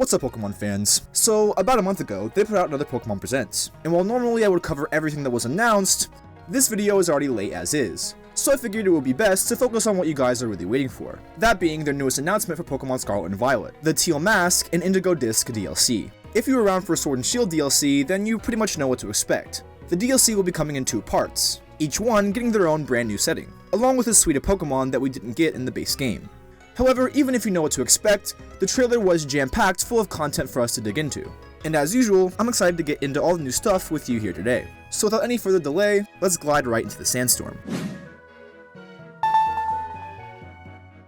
What's up, Pokemon fans? So, about a month ago, they put out another Pokemon Presents, and while normally I would cover everything that was announced, this video is already late as is. So I figured it would be best to focus on what you guys are really waiting for. That being their newest announcement for Pokemon Scarlet and Violet, the Teal Mask and Indigo Disc DLC. If you were around for Sword and Shield DLC, then you pretty much know what to expect. The DLC will be coming in 2 parts, each one getting their own brand new setting, along with a suite of Pokemon that we didn't get in the base game. However, even if you know what to expect, the trailer was jam-packed full of content for us to dig into. And as usual, I'm excited to get into all the new stuff with you here today. So without any further delay, let's glide right into the sandstorm.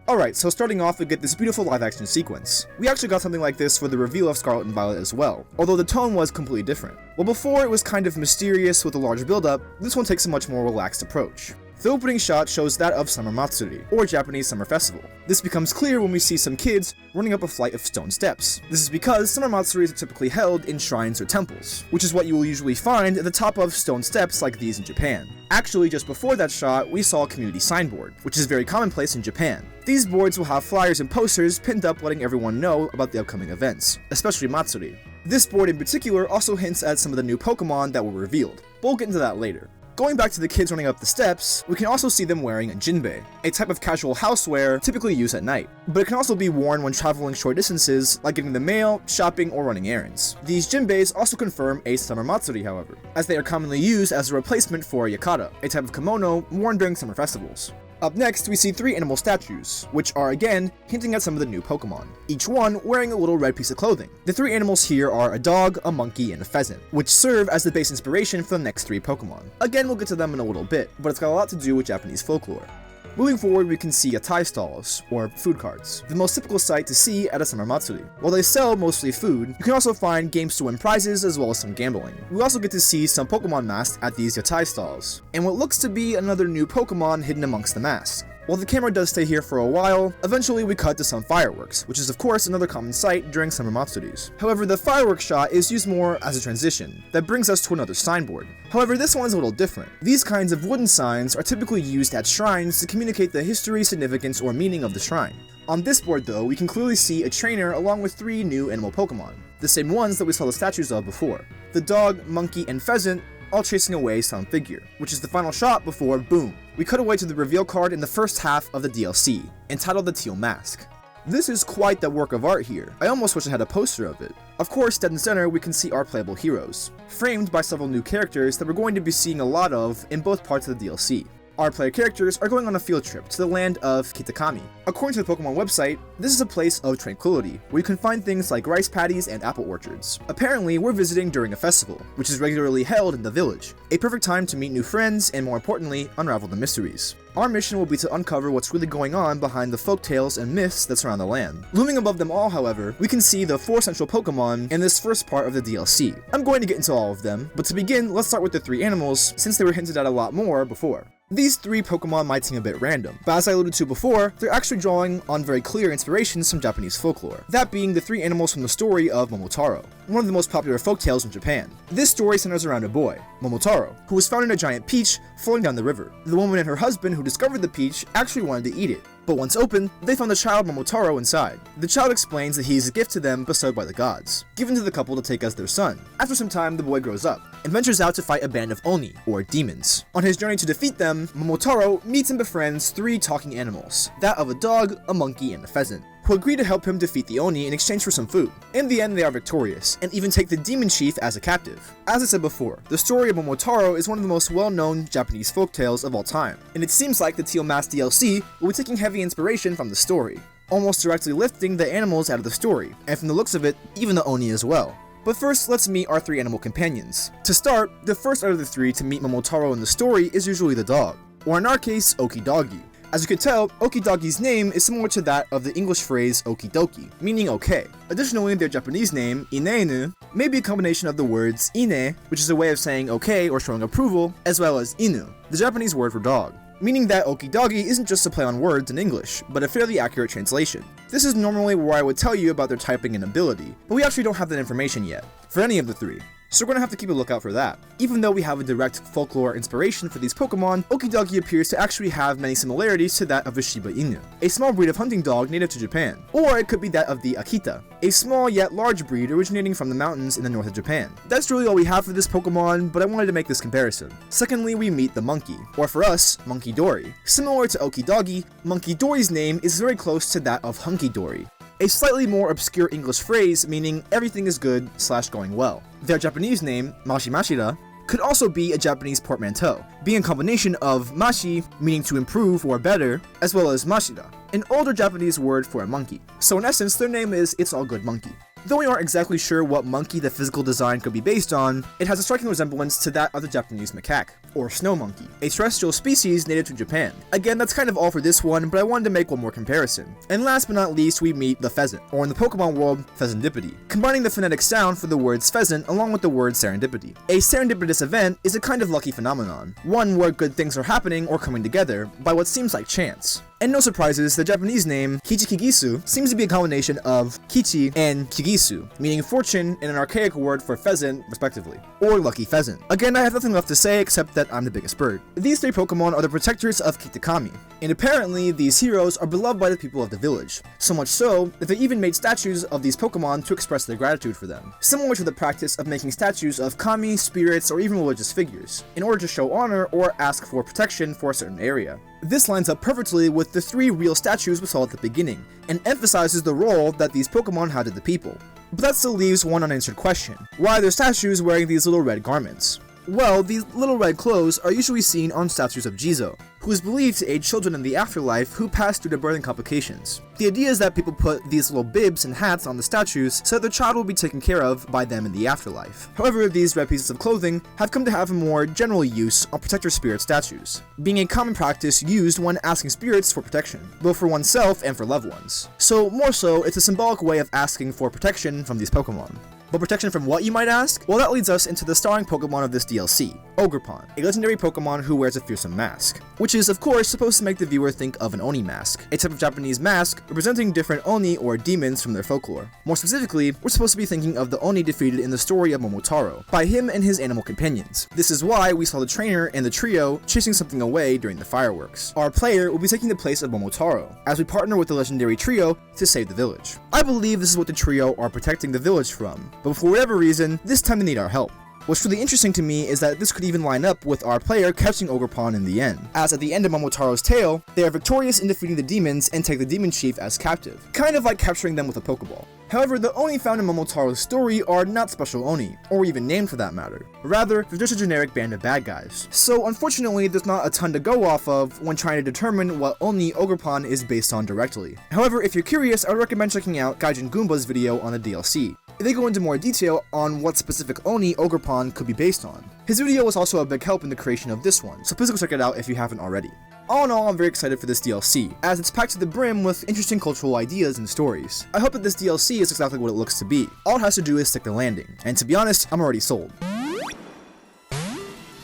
Alright, so starting off we get this beautiful live action sequence. We actually got something like this for the reveal of Scarlet and Violet as well, although the tone was completely different. While before it was kind of mysterious with a large build-up, this one takes a much more relaxed approach. The opening shot shows that of Summer Matsuri, or Japanese Summer Festival. This becomes clear when we see some kids running up a flight of stone steps. This is because Summer Matsuri is typically held in shrines or temples, which is what you will usually find at the top of stone steps like these in Japan. Actually, just before that shot, we saw a community signboard, which is very commonplace in Japan. These boards will have flyers and posters pinned up letting everyone know about the upcoming events, especially Matsuri. This board in particular also hints at some of the new Pokemon that were revealed, but we'll get into that later. Going back to the kids running up the steps, we can also see them wearing a jinbei, a type of casual housewear typically used at night, but it can also be worn when traveling short distances like getting the mail, shopping, or running errands. These jinbeis also confirm a Summer Matsuri, however, as they are commonly used as a replacement for a yukata, a type of kimono worn during summer festivals. Up next, we see 3 animal statues, which are again hinting at some of the new Pokemon, each one wearing a little red piece of clothing. The 3 animals here are a dog, a monkey, and a pheasant, which serve as the base inspiration for the next 3 Pokemon. Again, we'll get to them in a little bit, but it's got a lot to do with Japanese folklore. Moving forward, we can see yatai stalls, or food carts, the most typical sight to see at a Summer Matsuri. While they sell mostly food, you can also find games to win prizes as well as some gambling. We also get to see some Pokemon masks at these yatai stalls, and what looks to be another new Pokemon hidden amongst the masks. While the camera does stay here for a while, eventually we cut to some fireworks, which is of course another common sight during Summer Matsuris. However, the fireworks shot is used more as a transition, that brings us to another signboard. However, this one is a little different. These kinds of wooden signs are typically used at shrines to communicate the history, significance, or meaning of the shrine. On this board though, we can clearly see a trainer along with 3 new animal Pokemon, the same ones that we saw the statues of before. The dog, monkey, and pheasant all chasing away some figure, which is the final shot before, boom, we cut away to the reveal card in the first half of the DLC, entitled the Teal Mask. This is quite the work of art here. I almost wish I had a poster of it. Of course, dead in center we can see our playable heroes, framed by several new characters that we're going to be seeing a lot of in both parts of the DLC. Our player characters are going on a field trip to the land of Kitakami. According to the Pokemon website, this is a place of tranquility, where you can find things like rice paddies and apple orchards. Apparently, we're visiting during a festival, which is regularly held in the village. A perfect time to meet new friends and, more importantly, unravel the mysteries. Our mission will be to uncover what's really going on behind the folktales and myths that surround the land. Looming above them all, however, we can see the 4 central Pokemon in this first part of the DLC. I'm going to get into all of them, but to begin, let's start with the 3 animals, since they were hinted at a lot more before. These 3 Pokemon might seem a bit random, but as I alluded to before, they're actually drawing on very clear inspirations from Japanese folklore, that being the 3 animals from the story of Momotaro, one of the most popular folktales in Japan. This story centers around a boy, Momotaro, who was found in a giant peach floating down the river. The woman and her husband who discovered the peach actually wanted to eat it, but once open, they found the child Momotaro inside. The child explains that he is a gift to them bestowed by the gods, given to the couple to take as their son. After some time, the boy grows up and ventures out to fight a band of Oni, or demons. On his journey to defeat them, Momotaro meets and befriends 3 talking animals, that of a dog, a monkey, and a pheasant, who agree to help him defeat the Oni in exchange for some food. In the end, they are victorious, and even take the demon chief as a captive. As I said before, the story of Momotaro is one of the most well-known Japanese folktales of all time, and it seems like the Teal Mask DLC will be taking heavy inspiration from the story, almost directly lifting the animals out of the story, and from the looks of it, even the Oni as well. But first, let's meet our 3 animal companions. To start, the first out of the 3 to meet Momotaro in the story is usually the dog, or in our case, Okidogi. As you can tell, Okidogi's name is similar to that of the English phrase okidoki, meaning okay. Additionally, their Japanese name, Ineinu, may be a combination of the words ine, which is a way of saying okay or showing approval, as well as inu, the Japanese word for dog, meaning that okidogi isn't just a play on words in English, but a fairly accurate translation. This is normally where I would tell you about their typing and ability, but we actually don't have that information yet, for any of the 3. so we're gonna have to keep a lookout for that. Even though we have a direct folklore inspiration for these Pokemon, Okidogi appears to actually have many similarities to that of the Shiba Inu, a small breed of hunting dog native to Japan. Or it could be that of the Akita, a small yet large breed originating from the mountains in the north of Japan. That's really all we have for this Pokemon, but I wanted to make this comparison. Secondly, we meet the monkey, or for us, Monkey Dory. Similar to Okidogi, Monkey Dory's name is very close to that of Hunky Dory, a slightly more obscure English phrase meaning everything is good / going well. Their Japanese name, Mashimashira, could also be a Japanese portmanteau, being a combination of mashi, meaning to improve or better, as well as mashira, an older Japanese word for a monkey. So in essence, their name is It's All Good Monkey. Though we aren't exactly sure what monkey the physical design could be based on, it has a striking resemblance to that of the Japanese macaque, or snow monkey, a terrestrial species native to Japan. Again, that's kind of all for this one, but I wanted to make one more comparison. And last but not least, we meet the pheasant, or in the Pokemon world, pheasantipity, combining the phonetic sound for the words pheasant along with the word serendipity. A serendipitous event is a kind of lucky phenomenon, one where good things are happening or coming together by what seems like chance. And no surprises, the Japanese name, Kichikigisu, seems to be a combination of Kichi and Kigisu, meaning fortune and an archaic word for pheasant, respectively, or lucky pheasant. Again, I have nothing left to say except that I'm the biggest bird. These three Pokemon are the protectors of Kitakami, and apparently these heroes are beloved by the people of the village, so much so that they even made statues of these Pokemon to express their gratitude for them, similar to the practice of making statues of kami, spirits, or even religious figures, in order to show honor or ask for protection for a certain area. This lines up perfectly with the three real statues we saw at the beginning, and emphasizes the role that these Pokemon had to the people. But that still leaves one unanswered question. Why are there statues wearing these little red garments? Well, these little red clothes are usually seen on statues of Jizo, who is believed to aid children in the afterlife who pass through the birthing complications. The idea is that people put these little bibs and hats on the statues so that their child will be taken care of by them in the afterlife. However, these red pieces of clothing have come to have a more general use on protector spirit statues, being a common practice used when asking spirits for protection, both for oneself and for loved ones. So, more so, it's a symbolic way of asking for protection from these Pokemon. But protection from what, you might ask? Well, that leads us into the starring Pokemon of this DLC, Ogerpon, a legendary Pokemon who wears a fearsome mask, which is, of course, supposed to make the viewer think of an Oni mask, a type of Japanese mask representing different Oni or demons from their folklore. More specifically, we're supposed to be thinking of the Oni defeated in the story of Momotaro, by him and his animal companions. This is why we saw the trainer and the trio chasing something away during the fireworks. Our player will be taking the place of Momotaro, as we partner with the legendary trio to save the village. I believe this is what the trio are protecting the village from, but for whatever reason, this time they need our help. What's really interesting to me is that this could even line up with our player catching Ogerpon in the end, as at the end of Momotaro's tale, they are victorious in defeating the demons and take the demon chief as captive, kind of like capturing them with a Pokeball. However, the Oni found in Momotaro's story are not special Oni, or even named for that matter. Rather, they're just a generic band of bad guys. So unfortunately, there's not a ton to go off of when trying to determine what Oni Ogerpon is based on directly. However, if you're curious, I would recommend checking out Gaijin Goomba's video on the DLC. They go into more detail on what specific Oni Ogerpon could be based on. His video was also a big help in the creation of this one, so please go check it out if you haven't already. All in all, I'm very excited for this DLC, as it's packed to the brim with interesting cultural ideas and stories. I hope that this DLC is exactly what it looks to be. All it has to do is stick the landing, and to be honest, I'm already sold.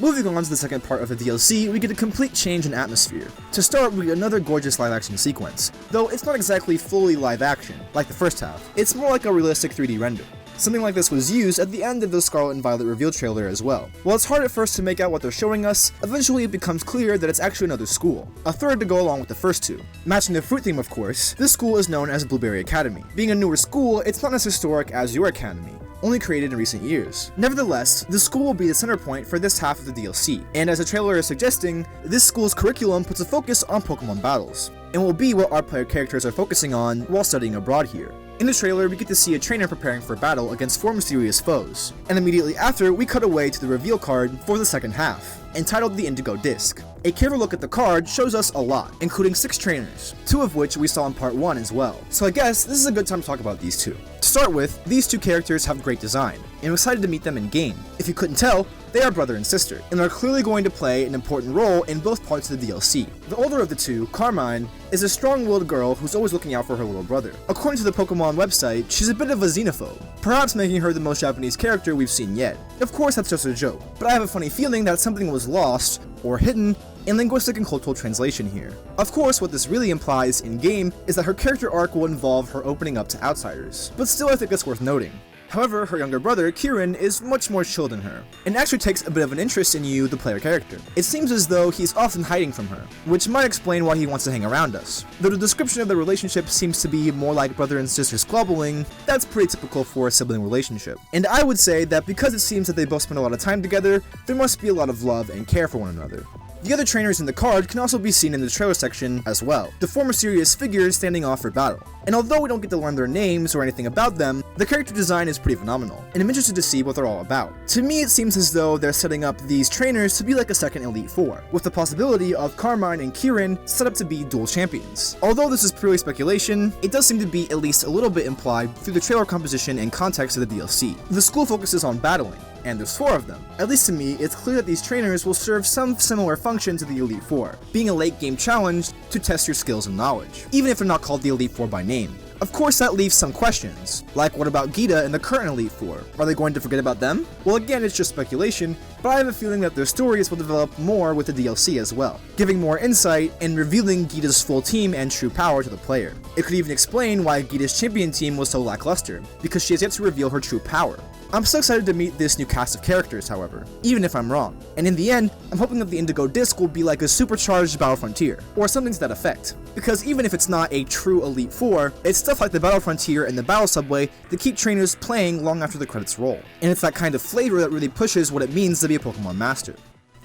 Moving on to the second part of the DLC, we get a complete change in atmosphere. To start, we get another gorgeous live-action sequence, though it's not exactly fully live-action, like the first half. It's more like a realistic 3D render. Something like this was used at the end of the Scarlet and Violet reveal trailer as well. While it's hard at first to make out what they're showing us, eventually it becomes clear that it's actually another school, a third to go along with the first two. Matching the fruit theme, of course, this school is known as Blueberry Academy. Being a newer school, it's not as historic as your academy, only created in recent years. Nevertheless, the school will be the center point for this half of the DLC, and as the trailer is suggesting, this school's curriculum puts a focus on Pokemon battles, and will be what our player characters are focusing on while studying abroad here. In the trailer, we get to see a trainer preparing for battle against 4 mysterious foes, and immediately after, we cut away to the reveal card for the second half, entitled the Indigo Disc. A careful look at the card shows us a lot, including 6 trainers, 2 of which we saw in part 1 as well. So I guess this is a good time to talk about these 2. To start with, these 2 characters have great design, and I'm excited to meet them in game. If you couldn't tell, they are brother and sister, and are clearly going to play an important role in both parts of the DLC. The older of the 2, Carmine, is a strong-willed girl who's always looking out for her little brother. According to the Pokemon website, she's a bit of a xenophobe, perhaps making her the most Japanese character we've seen yet. Of course, that's just a joke, but I have a funny feeling that something was lost, or hidden, in linguistic and cultural translation here. Of course, what this really implies in-game is that her character arc will involve her opening up to outsiders, but still I think it's worth noting. However, her younger brother, Kieran, is much more chill than her, and actually takes a bit of an interest in you, the player character. It seems as though he's often hiding from her, which might explain why he wants to hang around us. Though the description of the relationship seems to be more like brother and sister squabbling, that's pretty typical for a sibling relationship. And I would say that because it seems that they both spend a lot of time together, there must be a lot of love and care for one another. The other trainers in the card can also be seen in the trailer section as well, the four mysterious figures standing off for battle. And although we don't get to learn their names or anything about them, the character design is pretty phenomenal, and I'm interested to see what they're all about. To me, it seems as though they're setting up these trainers to be like a second Elite Four, with the possibility of Carmine and Kieran set up to be dual champions. Although this is purely speculation, it does seem to be at least a little bit implied through the trailer composition and context of the DLC. The school focuses on battling, and there's 4 of them. At least to me, it's clear that these trainers will serve some similar function to the Elite Four, being a late game challenge to test your skills and knowledge, even if they're not called the Elite Four by name. Of course, that leaves some questions, like what about Gita and the current Elite Four? Are they going to forget about them? Well, again, it's just speculation, but I have a feeling that their stories will develop more with the DLC as well, giving more insight and revealing Gita's full team and true power to the player. It could even explain why Gita's champion team was so lackluster, because she has yet to reveal her true power. I'm so excited to meet this new cast of characters, however, even if I'm wrong. And in the end, I'm hoping that the Indigo Disc will be like a supercharged Battle Frontier, or something to that effect. Because even if it's not a true Elite Four, it's stuff like the Battle Frontier and the Battle Subway that keep trainers playing long after the credits roll. And it's that kind of flavor that really pushes what it means to be a Pokemon Master.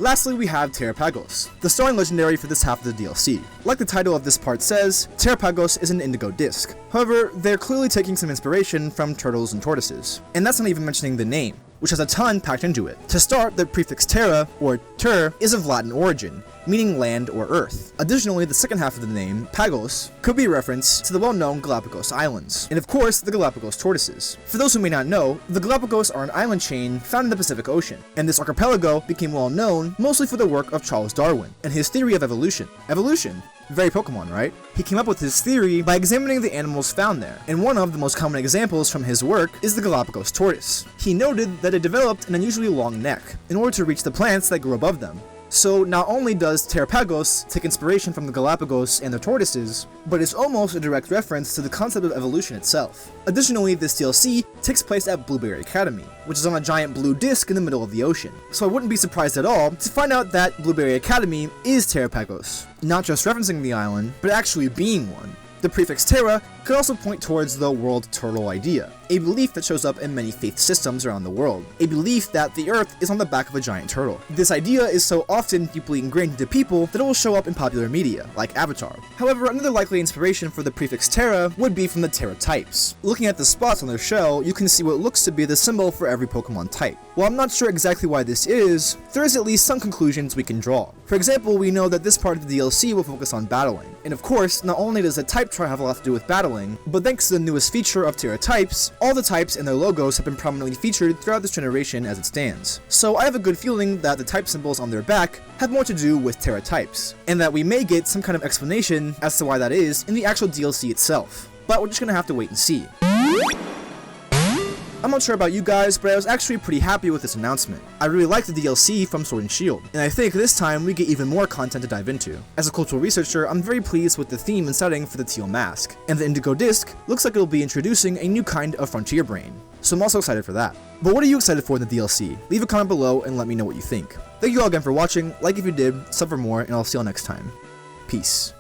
Lastly, we have Terrapagos, the starring legendary for this half of the DLC. Like the title of this part says, Terrapagos is an Indigo Disc. However, they're clearly taking some inspiration from turtles and tortoises. And that's not even mentioning the name, which has a ton packed into it. To start, the prefix terra, or ter, is of Latin origin, meaning land or earth. Additionally, the second half of the name, Pagos, could be a reference to the well-known Galapagos Islands, and of course, the Galapagos tortoises. For those who may not know, the Galapagos are an island chain found in the Pacific Ocean, and this archipelago became well known mostly for the work of Charles Darwin and his theory of evolution. Evolution? Very Pokemon, right? He came up with his theory by examining the animals found there, and one of the most common examples from his work is the Galapagos tortoise. He noted that it developed an unusually long neck in order to reach the plants that grew above them. So not only does Terrapagos take inspiration from the Galapagos and the tortoises, but it's almost a direct reference to the concept of evolution itself. Additionally, this DLC takes place at Blueberry Academy, which is on a giant blue disc in the middle of the ocean. So I wouldn't be surprised at all to find out that Blueberry Academy is Terrapagos, not just referencing the island, but actually being one. The prefix Terra could also point towards the world turtle idea, a belief that shows up in many faith systems around the world, a belief that the earth is on the back of a giant turtle. This idea is so often deeply ingrained into people that it will show up in popular media, like Avatar. However, another likely inspiration for the prefix Terra would be from the Terra types. Looking at the spots on their shell, you can see what looks to be the symbol for every Pokemon type. While I'm not sure exactly why this is, there is at least some conclusions we can draw. For example, we know that this part of the DLC will focus on battling, and of course, not only does the type chart have a lot to do with battling, but thanks to the newest feature of Terra types, all the types and their logos have been prominently featured throughout this generation as it stands. So I have a good feeling that the type symbols on their back have more to do with Terra types, and that we may get some kind of explanation as to why that is in the actual DLC itself. But we're just gonna have to wait and see. I'm not sure about you guys, but I was actually pretty happy with this announcement. I really like the DLC from Sword and Shield, and I think this time we get even more content to dive into. As a cultural researcher, I'm very pleased with the theme and setting for the teal mask, and the Indigo Disc looks like it'll be introducing a new kind of Frontier Brain, so I'm also excited for that. But what are you excited for in the DLC? Leave a comment below and let me know what you think. Thank you all again for watching, like if you did, sub for more, and I'll see you all next time. Peace.